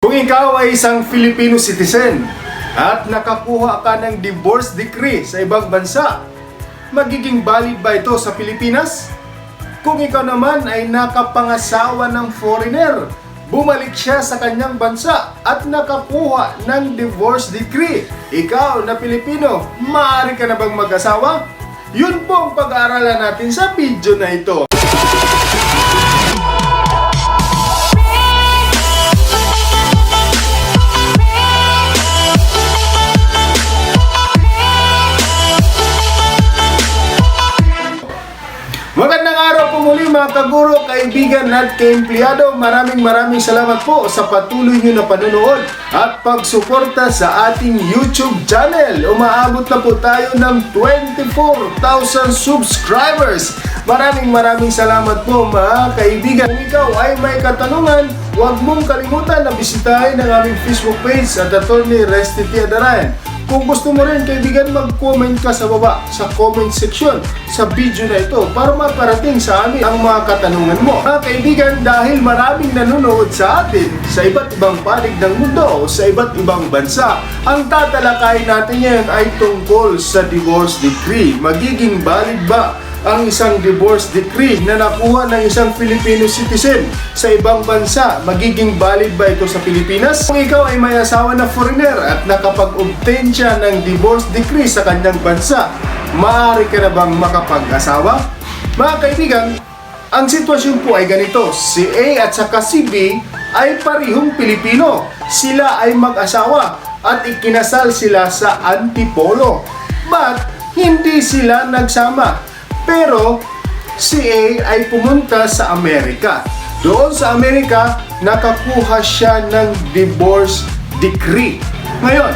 Kung ikaw ay isang Filipino citizen at nakakuha ka ng divorce decree sa ibang bansa, magiging valid ba ito sa Pilipinas? Kung ikaw naman ay nakapangasawa ng foreigner, bumalik siya sa kanyang bansa at nakakuha ng divorce decree, ikaw na Pilipino, maaari ka na bang mag-asawa? Yun po ang pag-aaralan natin sa video na ito. Magandang araw po muli mga kaguro, kaibigan at kaempleyado. Maraming salamat po sa patuloy nyo na panonood at pagsuporta sa ating YouTube channel. Umaabot na po tayo ng 24,000 subscribers. Maraming salamat po mga kaibigan. Kung ikaw ay may katanungan, huwag mong kalimutan na bisitahin ang aming Facebook page at Attorney Resty Tiadaran. Kung gusto mo rin kaibigan, mag-comment ka sa baba sa comment section sa video na ito para maparating sa amin ang mga katanungan mo. Mga kaibigan, dahil maraming nanonood sa atin sa iba't ibang panig ng mundo o sa iba't ibang bansa, ang tatalakayin natin ngayon ay tungkol sa divorce decree. Magiging valid ba ang isang divorce decree na nakuha ng isang Filipino citizen sa ibang bansa? Magiging valid ba ito sa Pilipinas? Kung ikaw ay may asawa na foreigner at nakapag-obtain siya ng divorce decree sa kanyang bansa, maaari ka na bang makapag-asawa? Mga kaibigan, ang sitwasyon po ay ganito. Si A at saka si B ay parihong Pilipino. Sila ay mag-asawa at ikinasal sila sa Antipolo. But hindi sila nagsama. Pero si A ay pumunta sa Amerika. Doon sa Amerika, nakakuha siya ng divorce decree. Ngayon,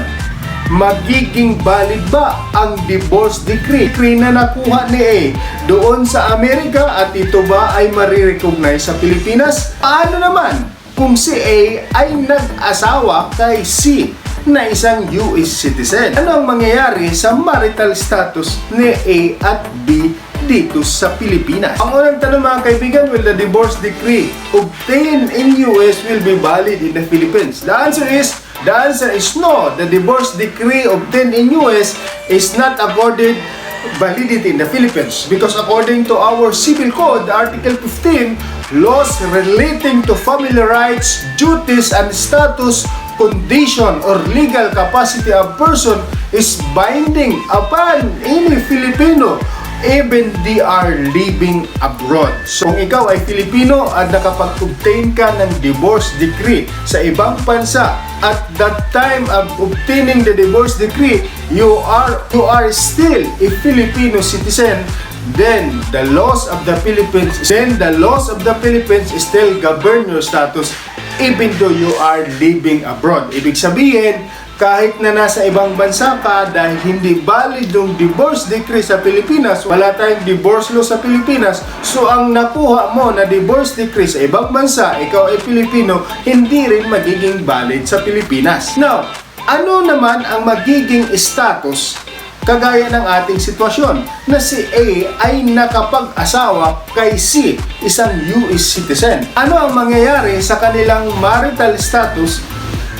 magiging valid ba ang divorce decree na nakuha ni A doon sa Amerika at ito ba ay marirecognize sa Pilipinas? Paano naman kung si A ay nag-asawa kay C na isang US citizen? Ano ang mangyayari sa marital status ni A at B dito sa Pilipinas? Ang unang tanong mga kaibigan, will the divorce decree obtained in US will be valid in the Philippines? The answer is no. The divorce decree obtained in US is not accorded validity in the Philippines because according to our Civil Code, Article 15, laws relating to family rights, duties, and status, condition, or legal capacity of person is binding upon any Filipino even they are living abroad. So kung ikaw ay Filipino at nakapag-obtain ka ng divorce decree sa ibang bansa, at that time of obtaining the divorce decree, you are still a Filipino citizen, then the laws of the Philippines still govern your status even though you are living abroad. Ibig sabihin, kahit na nasa ibang bansa ka, dahil hindi valid yung divorce decree sa Pilipinas, wala tayong divorce law sa Pilipinas, so ang nakuha mo na divorce decree sa ibang bansa, ikaw ay Pilipino, hindi rin magiging valid sa Pilipinas. Now, ano naman ang magiging status kagaya ng ating sitwasyon na si A ay nakapag-asawa kay C, isang US citizen? Ano ang mangyayari sa kanilang marital status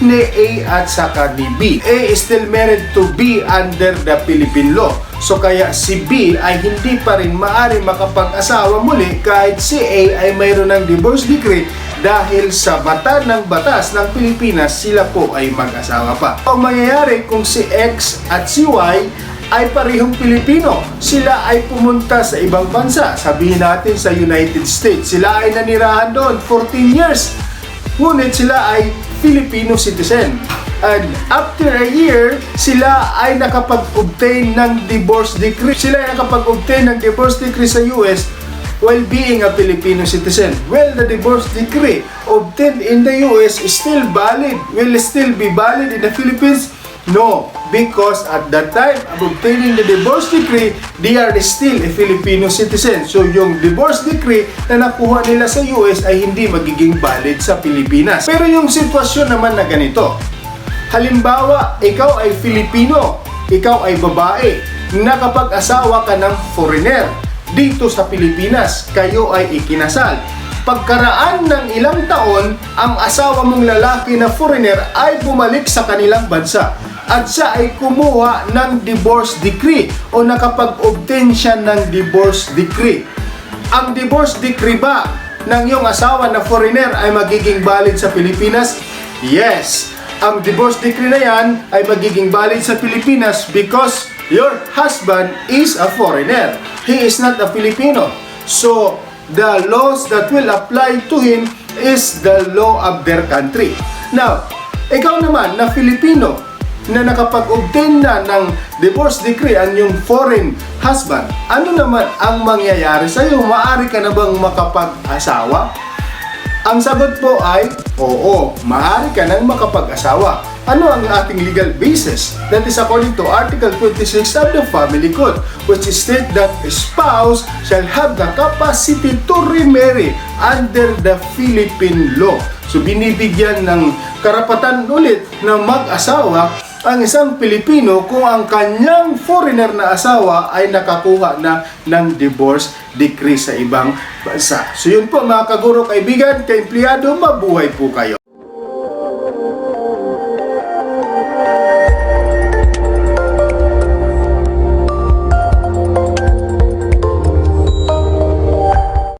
ni A at saka ni B? A is still married to B under the Philippine law. So kaya si B ay hindi pa rin maaari makapag-asawa muli kahit si A ay mayroon ng divorce decree dahil sa mata ng batas ng Pilipinas sila po ay mag-asawa pa. Ang mangyayari kung si X at si Y ay parehong Pilipino, sila ay pumunta sa ibang bansa, sabihin natin sa United States, sila ay nanirahan doon 14 years, ngunit sila ay Filipino citizen. And after a year, sila ay nakapag-obtain ng divorce decree. Sila ay nakapag-obtain ng divorce decree sa US while being a Filipino citizen. Well, the divorce decree obtained in the US is still valid. Will it still be valid in the Philippines? No, because at that time of obtaining the divorce decree, they are still a Filipino citizen. So yung divorce decree na nakuha nila sa US ay hindi magiging valid sa Pilipinas. Pero yung sitwasyon naman na ganito, halimbawa, ikaw ay Filipino, ikaw ay babae, nakapag-asawa ka ng foreigner dito sa Pilipinas, kayo ay ikinasal. pagkaraan ng ilang taon, ang asawa mong lalaki na foreigner ay bumalik sa kanilang bansa at siya ay kumuha ng divorce decree o nakapag-obtain siya ng divorce decree. Ang divorce decree ba ng iyong asawa na foreigner ay magiging valid sa Pilipinas? Yes! Ang divorce decree na yan ay magiging valid sa Pilipinas because your husband is a foreigner. He is not a Filipino. So, the laws that will apply to him is the law of their country. Now, ikaw naman na Filipino na nakapag-obtain na ng divorce decree ang iyong foreign husband, ano naman ang mangyayari sa iyo? Maaari ka na bang makapag-asawa? Ang sagot po ay, oo, maaari ka nang makapag-asawa. Ano ang ating legal basis? That is according to Article 26 of the Family Code, which states that a spouse shall have the capacity to remarry under the Philippine law. So binibigyan ng karapatan ulit na mag-asawa ang isang Pilipino kung ang kanyang foreigner na asawa ay nakakuha na ng divorce decree sa ibang bansa. So yun po mga kaguro, kaibigan, kaempleyado, mabuhay po kayo.